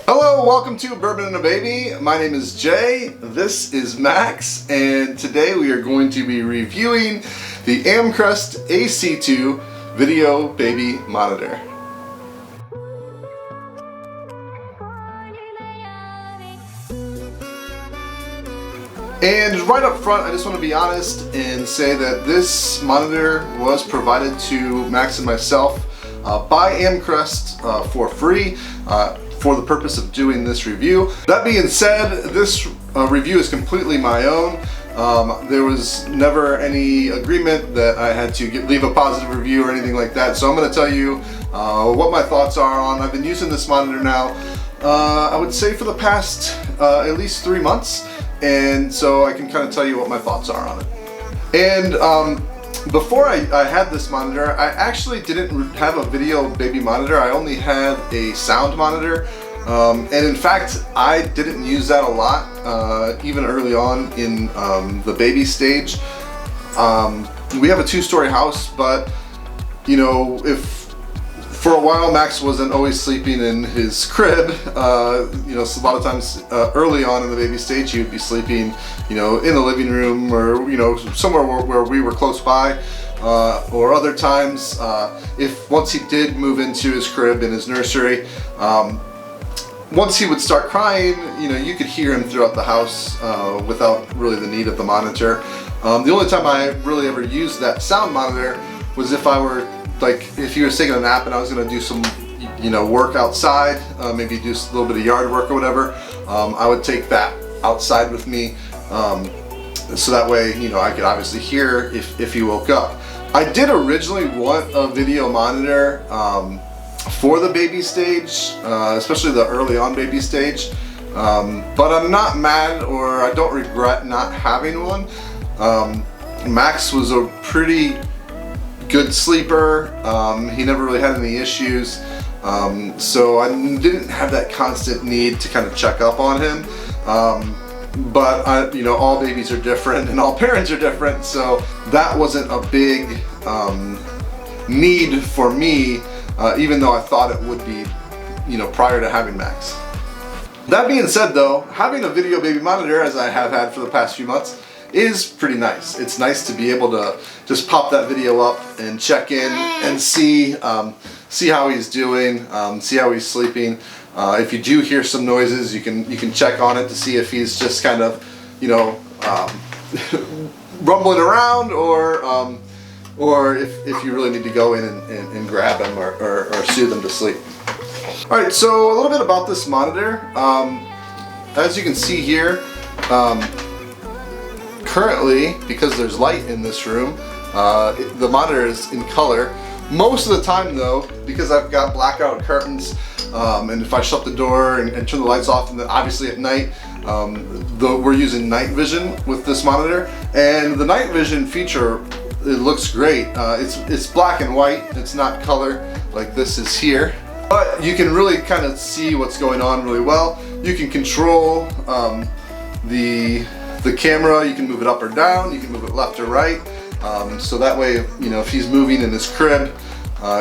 Hello, welcome to Bourbon and a Baby. My name is Jay, this is Max, and today we are going to be reviewing the Amcrest AC-2 Video Baby Monitor. And right up front, I just want to be honest and say that this monitor was provided to Max and myself by Amcrest for free for the purpose of doing this review. That being said, this review is completely my own. There was never any agreement that I had to leave a positive review or anything like that. So I'm going to tell you what my thoughts are on. I've been using this monitor now, I would say for the past at least 3 months. And so I can kind of tell you what my thoughts are on it. And before I had this monitor, I actually didn't have a video baby monitor. I only had a sound monitor. And in fact, I didn't use that a lot, even early on in the baby stage. We have a 2-story house, but you know, for a while Max wasn't always sleeping in his crib. You know, so a lot of times early on in the baby stage he would be sleeping, you know, in the living room or, you know, somewhere where we were close by. Or other times, once he did move into his crib in his nursery, once he would start crying, you know, you could hear him throughout the house without really the need of the monitor. The only time I really ever used that sound monitor was if he was taking a nap and I was going to do some, you know, work outside, maybe do a little bit of yard work or whatever. I would take that outside with me, so that way, you know, I could obviously hear if he woke up. I did originally want a video monitor for the baby stage, especially the early on baby stage, but I'm not mad or I don't regret not having one. Max was a pretty good sleeper. He never really had any issues, so I didn't have that constant need to kind of check up on him. But you know, all babies are different and all parents are different, so that wasn't a big need for me, even though I thought it would be, you know, prior to having Max. That being said though, having a video baby monitor, as I have had for the past few months, is pretty nice. It's nice to be able to just pop that video up and check in and see how he's doing, see how he's sleeping. If you do hear some noises, you can check on it to see if he's just kind of, you know, rumbling around, or if you really need to go in and grab him or soothe him to sleep. All right, so a little bit about this monitor. As you can see here, currently, because there's light in this room, the monitor is in color. Most of the time though, because I've got blackout curtains, and if I shut the door and turn the lights off, and then obviously at night, we're using night vision with this monitor, and the night vision feature, it looks great. It's black and white, it's not color like this is here, but you can really kind of see what's going on really well. You can control the camera, you can move it up or down, you can move it left or right, so that way, you know, if he's moving in his crib,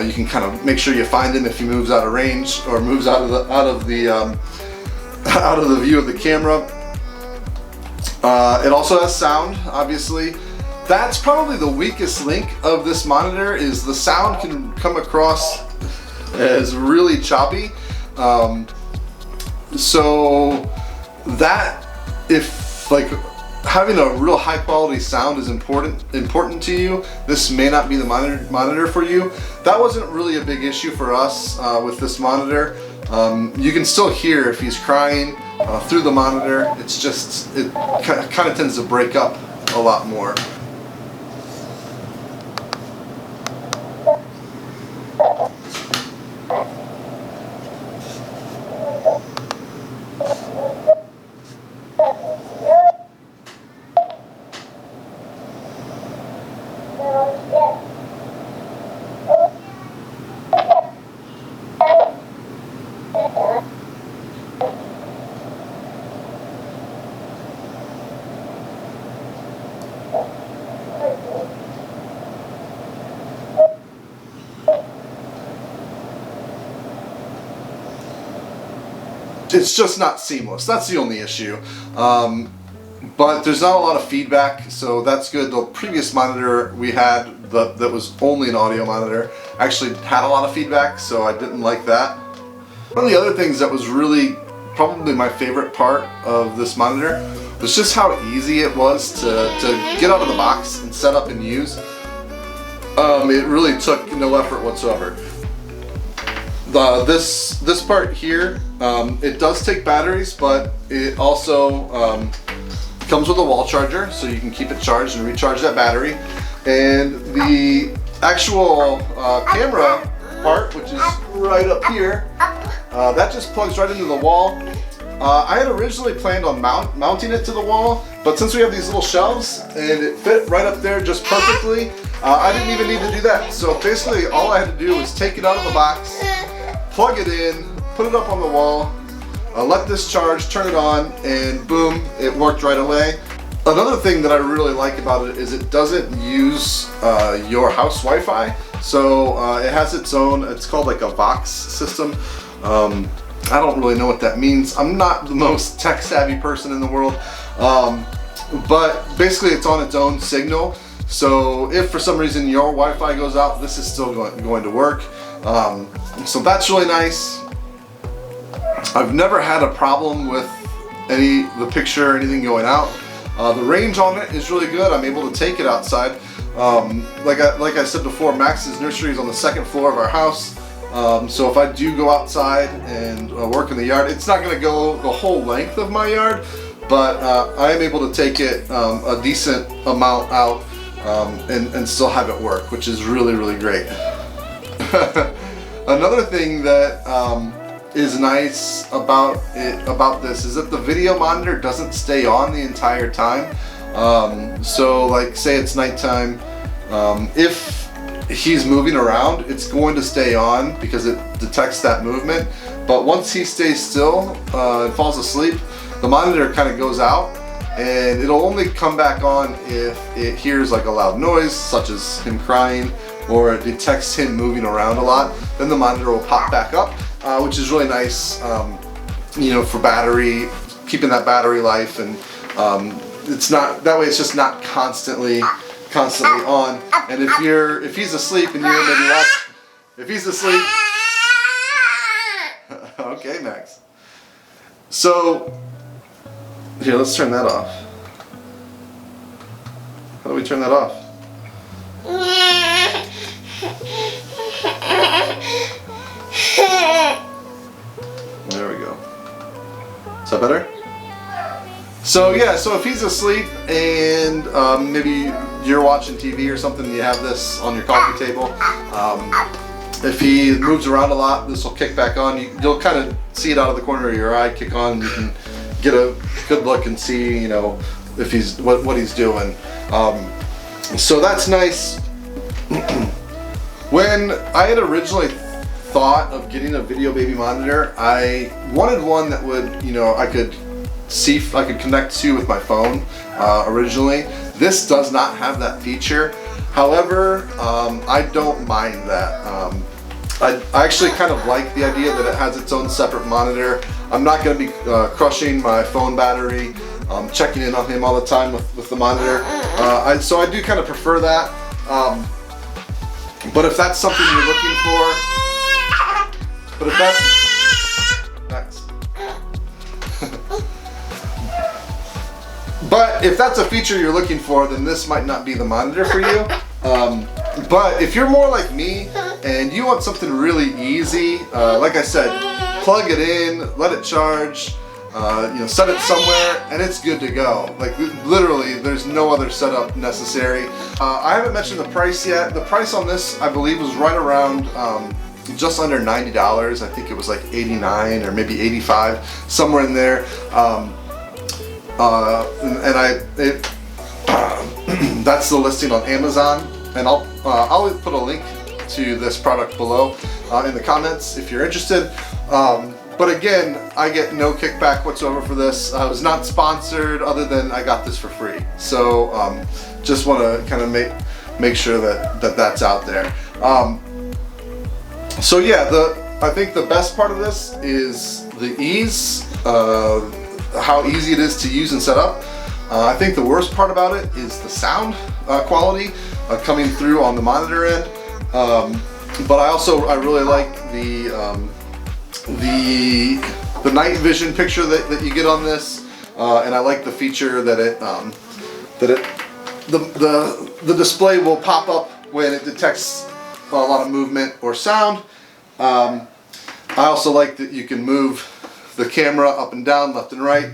you can kind of make sure you find him if he moves out of range or moves out of the view of the camera. It also has sound, obviously. That's probably the weakest link of this monitor, is the sound can come across as really choppy. So that, if like having a real high quality sound is important to you, this may not be the monitor for you. That wasn't really a big issue for us with this monitor. You can still hear if he's crying through the monitor. It's just, it kind of tends to break up a lot more. it's just not seamless. That's the only issue. But there's not a lot of feedback, so that's good. The previous monitor we had that was only an audio monitor actually had a lot of feedback, so I didn't like that. One of the other things that was really probably my favorite part of this monitor was just how easy it was to get out of the box and set up and use. It really took no effort whatsoever. This part here, it does take batteries, but it also comes with a wall charger, so you can keep it charged and recharge that battery. And the actual camera part, which is right up here, that just plugs right into the wall. I had originally planned on mounting it to the wall, but since we have these little shelves and it fit right up there just perfectly, I didn't even need to do that. So basically all I had to do was take it out of the box, plug it in, put it up on the wall, let this charge, turn it on, and boom, it worked right away. Another thing that I really like about it is it doesn't use your house Wi-Fi. So it has its own, it's called like a Vox system. I don't really know what that means. I'm not the most tech savvy person in the world. But basically it's on its own signal. So if for some reason your Wi-Fi goes out, this is still going to work. So that's really nice. I've never had a problem with the picture or anything going out. The range on it is really good. I'm able to take it outside. Like I said before, Max's nursery is on the second floor of our house. So if I do go outside and work in the yard, it's not going to go the whole length of my yard, but I am able to take it a decent amount out and still have it work, which is really, really great. Another thing that is nice about this is that the video monitor doesn't stay on the entire time. So like say it's nighttime, if he's moving around, it's going to stay on because it detects that movement. But once he stays still and falls asleep, the monitor kind of goes out, and it'll only come back on if it hears like a loud noise, such as him crying, or it detects him moving around a lot. Then the monitor will pop back up, which is really nice, you know, for battery, keeping that battery life, and it's not that way. It's just not constantly on. And if he's asleep and you're maybe watching, if he's asleep, okay, Max. So here, let's turn that off. How do we turn that off? There we go. Is that better? So yeah, so if he's asleep and maybe you're watching TV or something and you have this on your coffee table, if he moves around a lot, this will kick back on. You'll kind of see it out of the corner of your eye, kick on. You can get a good look and see, you know, if he's what he's doing. So that's nice. When I had originally thought of getting a video baby monitor, I wanted one that would, you know, I could connect to with my phone originally. This does not have that feature. However, I don't mind that. I actually kind of like the idea that it has its own separate monitor. I'm not going to be crushing my phone battery, checking in on him all the time with the monitor. So I do kind of prefer that. But if that's something you're looking for, but if that's a feature you're looking for, then this might not be the monitor for you. But if you're more like me and you want something really easy, like I said, plug it in, let it charge, you know, set it somewhere, and it's good to go. Like literally, there's no other setup necessary. I haven't mentioned the price yet. The price on this, I believe, was right around just under $90. I think it was like 89 or maybe 85, somewhere in there. That's the listing on Amazon, and I'll put a link to this product below in the comments if you're interested. But again, I get no kickback whatsoever for this. I was not sponsored, other than I got this for free. So just want to kind of make sure that that's out there. So yeah, I think the best part of this is the ease, how easy it is to use and set up. I think the worst part about it is the sound quality coming through on the monitor end. But I really like the night vision picture that you get on this, and I like the feature that the display will pop up when it detects a lot of movement or sound. I also like that you can move the camera up and down, left and right.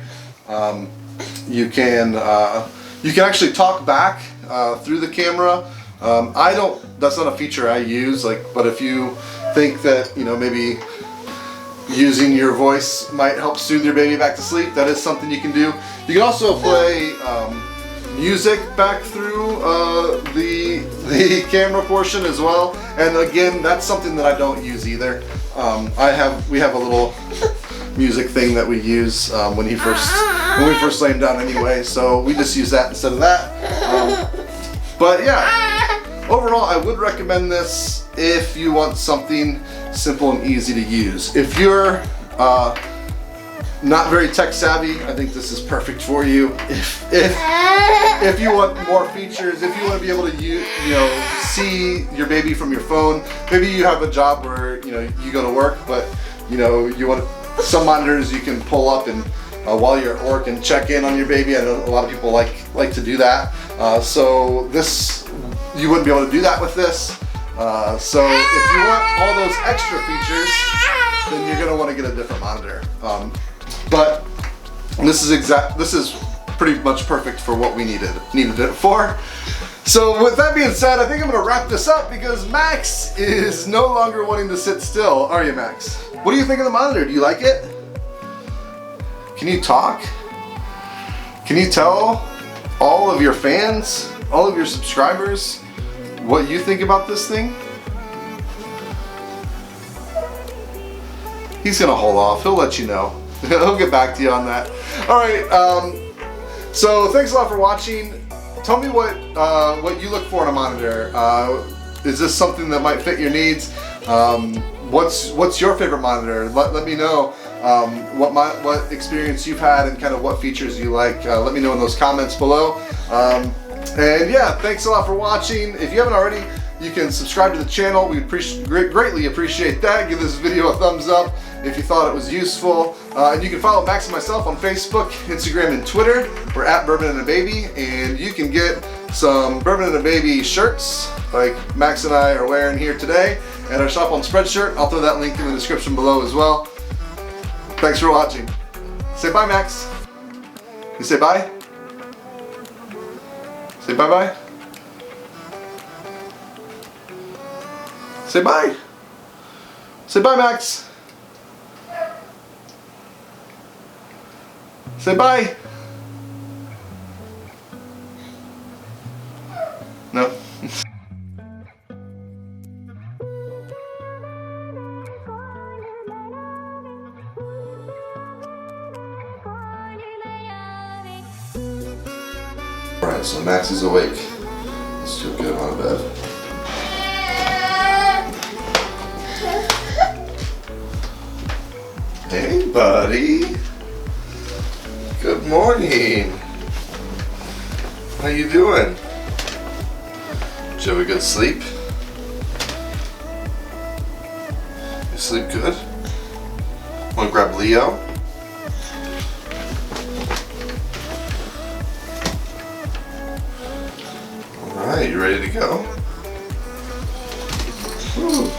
You can actually talk back through the camera. That's not a feature I use, but if you think that, maybe using your voice might help soothe your baby back to sleep, that is something you can do. You can also play music back through the camera portion as well. And again, that's something that I don't use either. We have a little music thing that we use when we first lay him down anyway, so we just use that instead of that. But yeah, overall I would recommend this if you want something simple and easy to use. If you're not very tech savvy, I think this is perfect for you. If you want more features, if you want to be able to see your baby from your phone, maybe you have a job where you go to work, but you want some monitors you can pull up and while you're at work and check in on your baby. I know a lot of people like to do that. So this, you wouldn't be able to do that with this. So if you want all those extra features, then you're gonna want to get a different monitor. But this is pretty much perfect for what we needed it for. So with that being said, I think I'm gonna wrap this up because Max is no longer wanting to sit still. Are you, Max? What do you think of the monitor? Do you like it? Can you talk? Can you tell all of your fans, all of your subscribers, what you think about this thing? He's gonna hold off. He'll let you know. He'll get back to you on that. All right. So thanks a lot for watching. Tell me what you look for in a monitor. Is this something that might fit your needs? What's your favorite monitor? Let me know what experience you've had and kind of what features you like. Let me know in those comments below. And yeah, thanks a lot for watching. If you haven't already, you can subscribe to the channel. We greatly appreciate that. Give this video a thumbs up if you thought it was useful. And you can follow Max and myself on Facebook, Instagram, and Twitter. We're at Bourbon and a Baby, and you can get some Bourbon and a Baby shirts like Max and I are wearing here today at our shop on Spreadshirt. I'll throw that link in the description below as well. Thanks for watching. Say bye, Max. You say bye? Say bye-bye. Say bye. Say bye, Max. Say bye. No. Alright, so Max is awake. Let's go get him out of bed. Hey, buddy. Good morning. How you doing? Did you have a good sleep? You sleep good? Want to grab Leo? Alright, you ready to go? Woo.